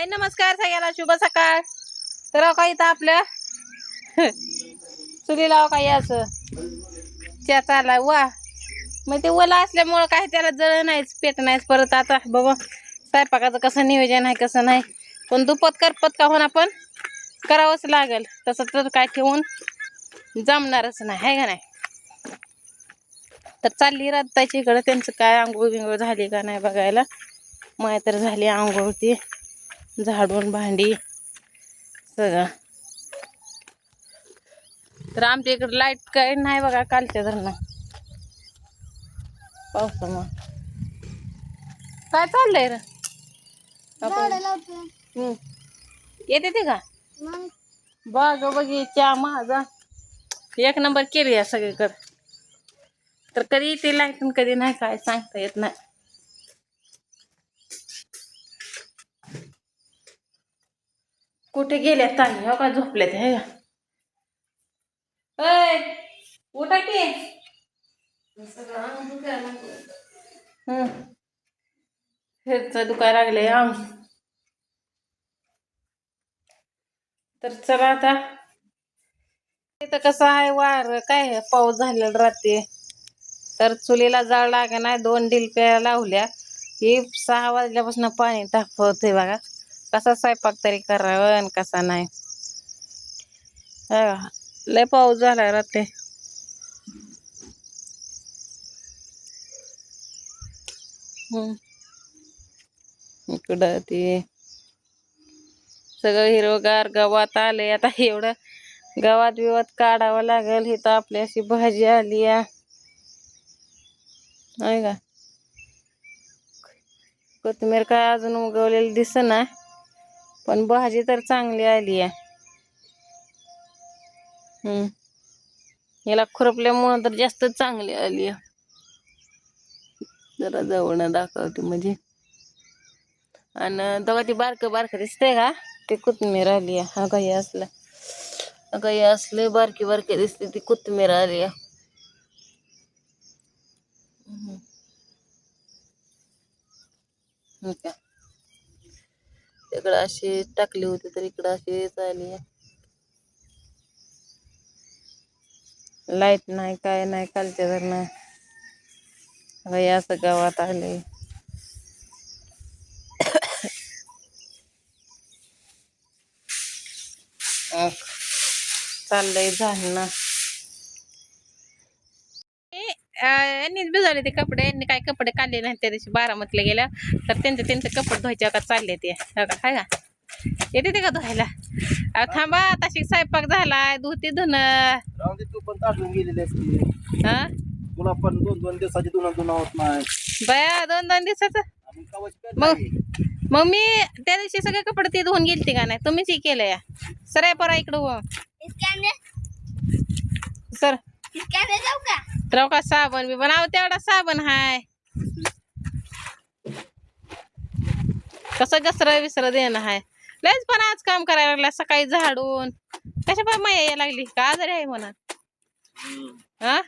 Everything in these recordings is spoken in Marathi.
हाय नमस्कार सगळ्यांना, शुभ सकाळ. तर काही तर आपल्या चुलीला काही असं च्या चालला वा, मग ते ओला असल्यामुळं काही त्याला जळ नाहीच, पेट नाहीच. परत आता बघू स्वयंपाकाचं कसं नियोजन आहे कसं नाही, पण दुपत करपत का होणार पण करावंच लागेल. तसं तर काय ठेवून जमणारच नाही, आहे का नाही. तर चालली रात्ताची इकडं, त्यांचं काय आंघोळ बिंघोळ झाली का नाही बघायला. माय तर झाली आंघोळ, ती झाडून भांडी सगळं. तर आमच्या इकडे लाईट काय नाही बघा, कालच्या धरणं पावसामुळं. काय चाललंय र येते ते का बघ बगीचा माझा एक नंबर केली आहे सगळीकडे. तर कधी येते लाईट कधी नाही काय सांगता येत नाही. कुठे गेल्या ताई, हो का झोपल्यात हे का. उठा की. हेच दुखायला लागले अंग. तर चला आता, इथं कसं आहे वार काय पाऊस झालेला रात्री. तर चुलीला जाळ लागे नाही, 2 डिलप्या लावल्या. ही 6 वाजल्यापासून पाणी तापवते बघा. कसा स्वयंपाक तरी करावं आणि कसा नाही. लय पाऊस झाला रात्री. इकडं ते सगळं हिरवगार गवात आले. आता एवढं गवात बिवात काढावं लागेल. ही तर आपली अशी भाजी आली आहे का. कोथिंबीर काय अजून उगवलेली दिसेना, पण भाजी तर चांगली आली आहे. याला खुरपल्यामुळं तर जास्त चांगली आली आहे. जरा जवळ दाखवते म्हणजे. आणि तेव्हा ती बारकं बारकं दिसतंय का, ते कोथिंबीर आली आहे. हा काही असलं काही असले बारकी बारकी दिसते, ती कोथिंबीर आली आहे. इकडं अशी टाकली होती तर इकडं अशीच आली आहे. लाईट नाही काय नाही कालच्या धरणं. काही असं गावात आले. चाललंय झालं. यांनीच भिजवले ते कपडे. यांनी काय कपडे काढले नाही त्या दिवशी बारामतीला गेल्या, तर त्यांचे कपडे धुवायचे का चालले ते. हाय का येते ते का धुवायला. थांबा, तशी स्वयंपाक झालाय, धुती धुणं. तू पण ताटून गेलेली असते. हा तुला पण 2-2 दिवसाची धुणं होत नाही बया. 2-2 दिवसाचं मग मी त्या दिवशी सगळे कपडे ते धुवून गेलते का नाही, तुम्हीच केलंय. सर परा इकडं हो सर. राव का साबण बी बनाव, तेवढा साबण हाय. कसं घसर विसर देणं हाय. लयच पण आज काम करायला लागला, सकाळी झाडून. कशा पण माया यायला लागली का, आजारी आहे म्हणा. हा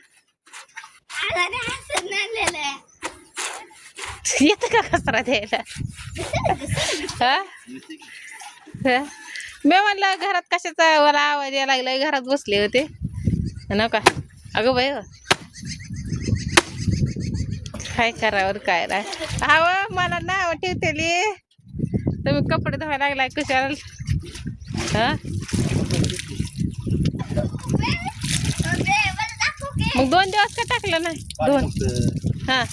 येत का कचरा द्यायला. मी म्हणलं घरात कशाचा मला आवाज यायला लागलाय, घरात बसले होते ना का. अगं बाई काय करावर काय नाही. हवं मला नाव ठेवतेली, तुम्ही कपडे धुवायला लागलाय कशाला. हा मग 2 दिवस का टाकलं नाही. 2 हा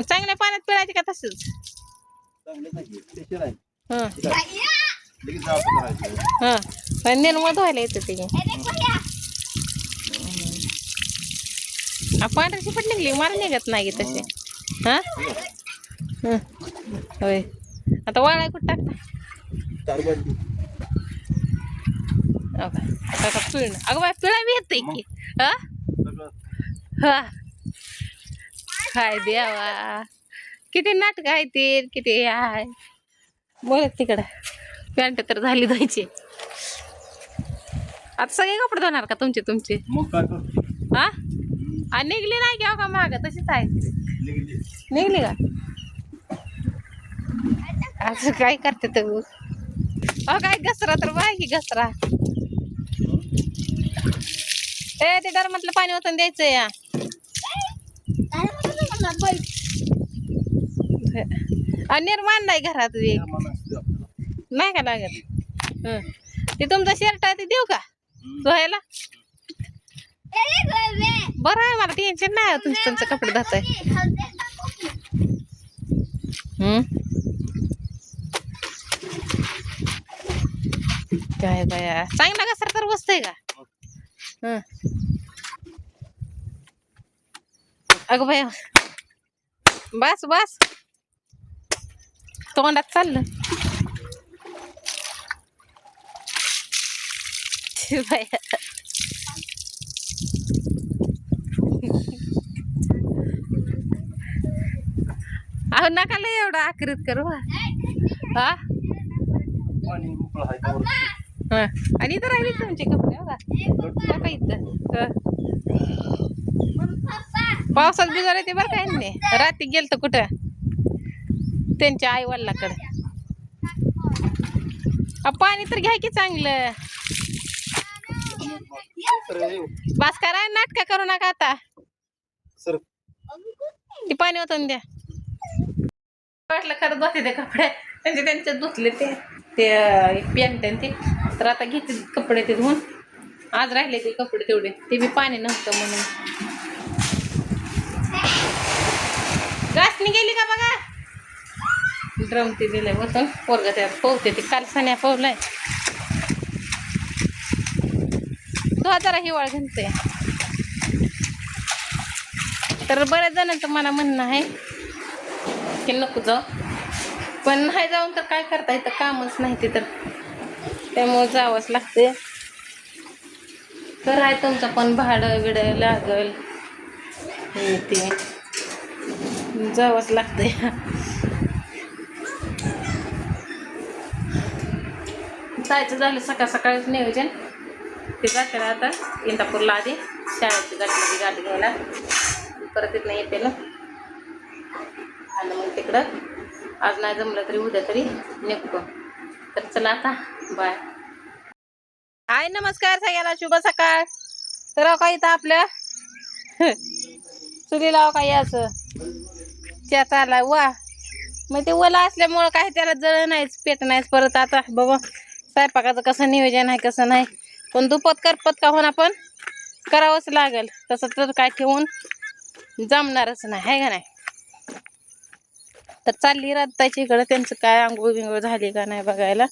चांगल्या पाण्यात पिळायचे का तसंच. नेनमळ धुवायला येतं ते. पांढरी शिपट निघली, मला निघत नाही तसे. हा होय. आता वाळाय कुठं टाकता. पिळणं अगं बाय, पिळा बी येतंय की. हा काय द्यावा, किती नाटक आहे ते, किती आहे बोल. तिकडं पॅन्ट तर झाली धुवायची. आता सगळे कपडे धुणार का तुमचे. हा निघली नाही की का माग तशीच आहे. निघली का असं काय करते तू काय घसरा तर बघा की घसरा ते धर्मातलं पाणी ओतून द्यायचं या निर्माण नाही घरात वेग निर्माण असते आपल्याला. नाही का लागत हं. ते तुमचं शर्ट आहे ते देऊ का धुवायला बरं आहे मला टेन्शन नाही आहे तुमचं कपडे धुताय काय बाया चांगला घसरा तर बसतंय का हं. अगं बाया बस बस तोंडात चाललं छी बाया अहो नका लय एवढं आकृत करू हा पाणी मोकळं आहे त्यावरती. हं. आणि इथं राहिले तुमचे कपडे बघा नका इथं पावसात भिजवले ते बरं काय नाही रात्री गेलत कुठं त्यांच्या आई वडिलाकडे पाणी तर घ्या की चांगलं सर येऊ. बास करा नाटक करू नका आता सर ती पाणी ओतून द्या वाटलं खरंच होते ते कपडे त्यांचे धुतले ते पॅन्ट ते तर आता घेते कपडे ते धुवून आज राहिले ते कपडे तेवढे ते बी पाणी नव्हतं म्हणून घासणी गेली का बघा ड्रम ते दिलंय बसून पोरग त्यात पोहते ते काल सण्या पोहलाय तो जरा हिवाळ घालते तर बऱ्याच जणांचं मला म्हणणं आहे की नको जाऊ पण नाही जाऊन तर काय करता येतं कामच नाही ते तर त्यामुळे जावंच लागते तर आहे तुमचं पण भाडं बिडं लागल हे ते जावंच लागतंय जायचं झालं सकाळ सकाळीच नियोजन ते जाते आता इंदापूरला आधी शाळेची गाडी घ्यायला परत इथं येते ना आणि मग तिकडं आज नाही जमलं तरी उद्या तरी निघतो तर चला आता बाय हाय नमस्कार सगळ्याला शुभ सकाळ तर काय इथं आपल्या चुलीला काय असं च्या आला वा मग ते ओला असल्यामुळं काही त्याला जळ नाहीच पेट नाहीच परत आता बघा स्वयंपाकाचं कसं नियोजन आहे कसं नाही पण दुपत करपत का होणार पण करावंच लागेल तसं तर काय ठेवून जमणारच नाही आहे का नाही तर चालली रात्ताची इकडं त्यांचं काय आंघोळ बिंघोळ झाली का नाही बघायला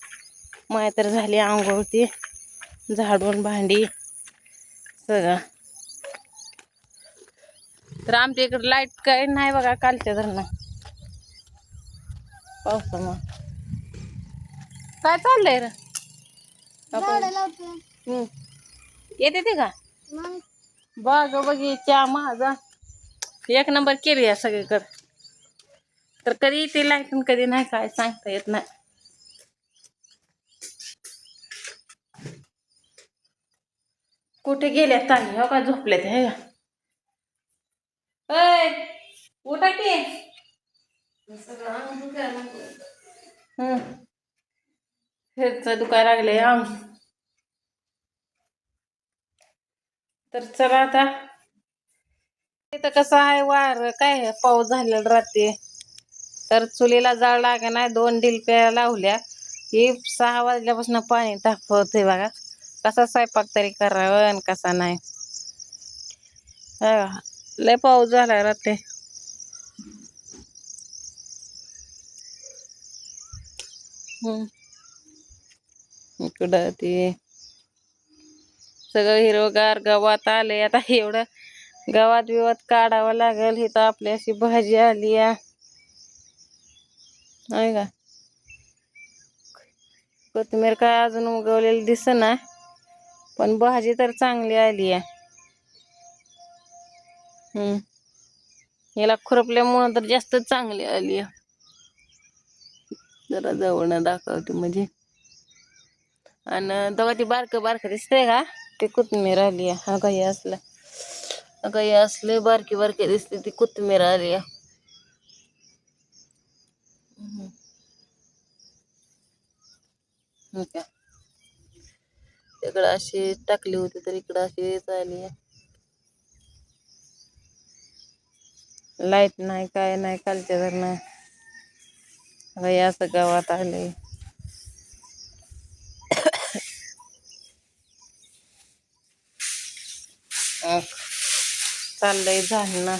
माय तर झाली आंघोळ ती झाडून भांडी सगळं तर आमच्या इकडं लाईट काय नाही बघा कालच्या धरणं पावसामुळं काय चाललंय रे येते ते का बघ बगीचा माझा एक नंबर केली आहे सगळीकडं तर कधी येते लाईट कधी नाही काय सांगता येत नाही कुठे गेल्या ताई हो का झोपल्यात हे का उठा की हेच दुखायला लागले अंग तर चला आता इथं कसं आहे वार काय पाऊस झालेला रात्री तर चुलीला जाळ लागे नाही 2 डिलप्या लावल्या ही 6 वाजल्यापासून पाणी तापवते बघा कसा स्वयंपाक तरी करावं आणि कसा नाही लय पाऊस झाला रात्री इकडं ते सगळं हिरवगार गावात आले आता एवढं गावात बिवात काढावं लागेल इथं आपली अशी भाजी आली आहे का कोथिंबीर काय अजून उगवलेली दिसेना पण भाजी तर चांगली आली आहे याला खुरपल्यामुळं तर जास्त चांगली आली आहे जरा जवळ दाखवते म्हणजे आणि तेव्हा ती बारकं दिसतंय का ते कोथिंबीर आली आहे हा काही असलं काही असले बारकी दिसते ती कोथिंबीर आली आहे हो का तिकडं अशी टाकली होती तर इकडं अशी झाली लाईट नाही काय नाही कालच्या धरणं आता असं गावात आले चाललंय झालं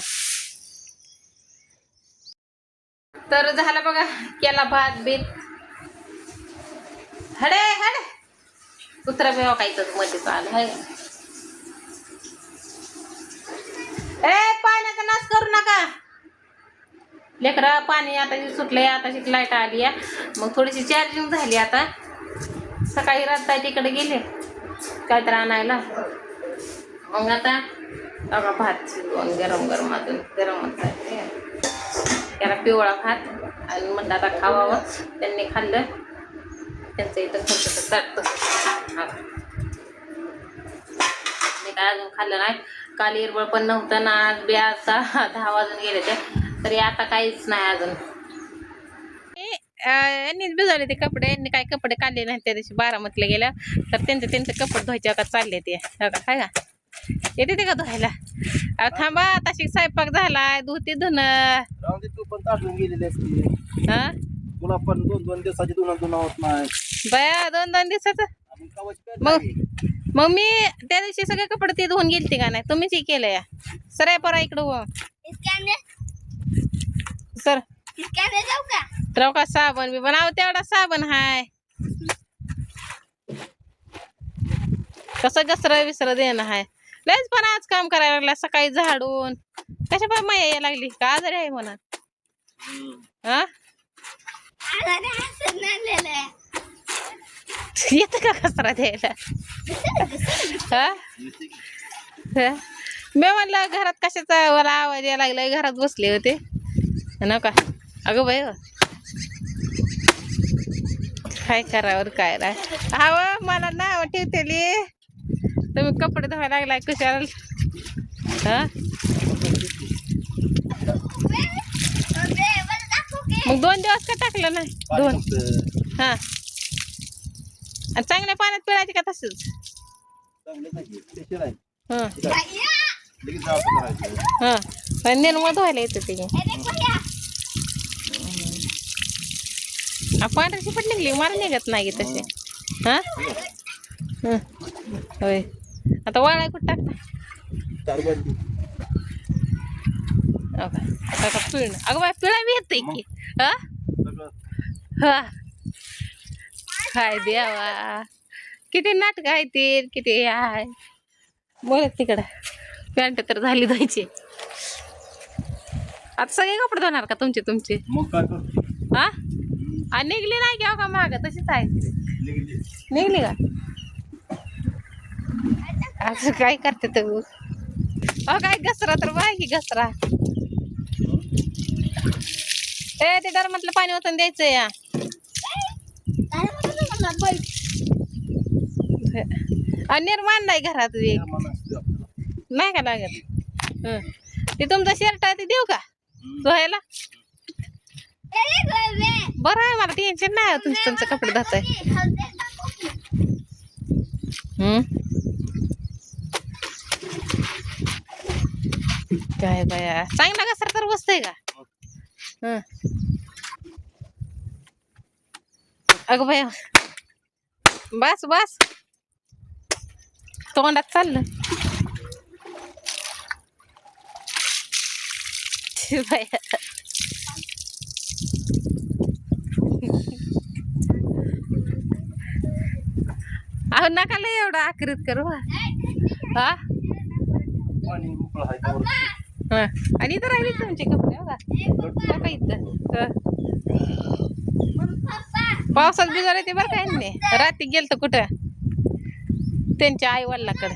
तर झालं बघा केला भात बीत हडे हडे कुत्रा बेवा काहीच मध्ये चाल हाय ए पाण्याचा नाश करू नका लेकरा पाणी आता सुटलंय आता लाईट आली मग थोडीशी चार्जिंग झाली आता सकाळी रात तिकडे गेले काय तर आणायला मग आता बघा भात शिजवून गरम गरम अजून गरमच आहे त्याला पिवळा भात आणि म्हणलं आता खावावं त्यांनी खाल्लं त्यांचं इथं थोडंसं टाकतं मी काय अजून खाल्लं नाही काल हिरबळ पण नव्हतं ना आज बी आता 10 वाजून गेले ते तरी आता काहीच नाही अजून यांनीच भिजवले ते कपडे यांनी काय कपडे काढले नाही त्या दिवशी बारामतीला गेल्या तर त्यांचे कपडे धुवायचे आता चालले ते काय का येते ते का धुवायला थांबा तशी स्वयंपाक झालाय धुती धुणं तू पण ताटून गेलेली असते हा तुला पण 2-2 दिवसाची धुणं होत नाही बया 2-2 दिवसाचं मग मी त्या दिवशी सगळे कपडे ते धुवून गेलते का नाही तुम्हीच केलं या सर परा इकडं हो सर तर का साबण बी बनाव तेवढा साबण हाय कसं घसरा विसरा देणं हाय लयच पण आज काम करायला लागला सकाळी झाडून कशा पण माया यायला लागली का आजारी आहे म्हणा हा येत का कचरा द्यायला मी म्हणलं घरात कशाचा मला आवाज यायला लागलाय घरात बसले होते ना का अगं बाई काय करावर काय राय हवं मला नाव ठेवतेली तुम्ही कपडे धुवायला लागलाय कशाला हा मग 2 दिवस का टाकलं नाही 2 हा चांगल्या पाण्यात पिळायचे का तसंच निर्मळ धुवायला येतं ते पांढऱ्याची पण निघली मला निघत नाही तसे हा होय आता वाळाय कुठं टाकता पिळणं अगं बाय पिळा बी येते की हा हा काय द्यावा किती नाटक आहे ते किती आहे बोल तिकडं पॅन्ट तर झाली जायची आता सगळे कपडे धुणार का तुमचे हा आणि निघली नाही घ्या का माग तशीच आहे निघली का असं काय करते तू काय घसरा तर बाय की घसरा ते दरमतलं पाणी ओतून द्यायचं या निर्माण नाही घरात नाही का लागत ते तुमचा शर्ट आहे ते देऊ का धुवायला बरं आहे मला टेन्शन नाही तुमचं कपडे धुताय काय बाया चांगला घसरा तर बसतंय का अगं बाया बस बस तोंडात चाललं बाया अहो नका लय एवढं आकृत करू हा आणि इथं राहिली तुमचे कपडे बघा इथं पावसात भिजवले ते बरं काय नाही रात्री गेलतो कुठं त्यांच्या आई वडिलाकडे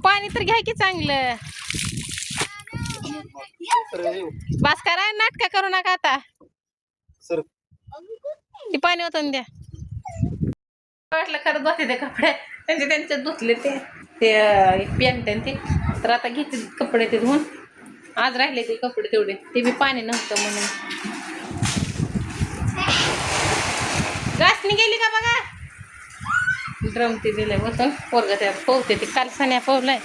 पाणी तर घ्या की चांगलं बस करा नाटक करू नका आता ते पाणी ओतून द्या वाटलं खरंच बसते ते कपडे त्यांचे धुतले ते पॅन्ट ते तर आता घेते कपडे ते धुवून आज राहिले ते कपडे तेवढे ते बी पाणी नव्हतं म्हणून चटणी गेली का बघा. ड्रम ती दिलंय वतून पोरग त्या पोहते ती काल सण्या पोहलाय.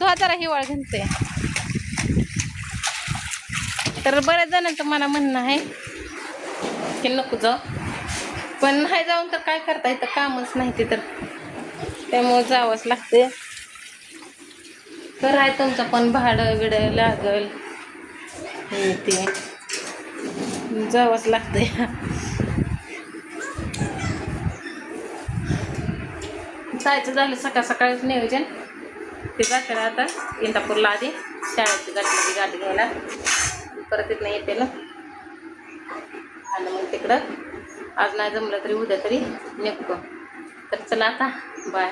तो जरा हिवाळ घालते. तर बऱ्याच जणांचं मला म्हणणं आहे की नको जाऊ, पण नाही जाऊन तर काय करता येतं, कामच नाही ते तर त्यामुळे जावंच लागते. तर आहे तुमचं पण भाडं बिडं लागल हे ते जावंच लागतंय. जायचं झालं सकाळ सकाळच नियोजन. ते जाते आता इंदापूरला आधी शाळेची गाडी घ्यायला, परत इथनं येते ना आणि मग तिकडं आज नाही जमलं तरी उद्या तरी निघतो. तर चला आता बाय.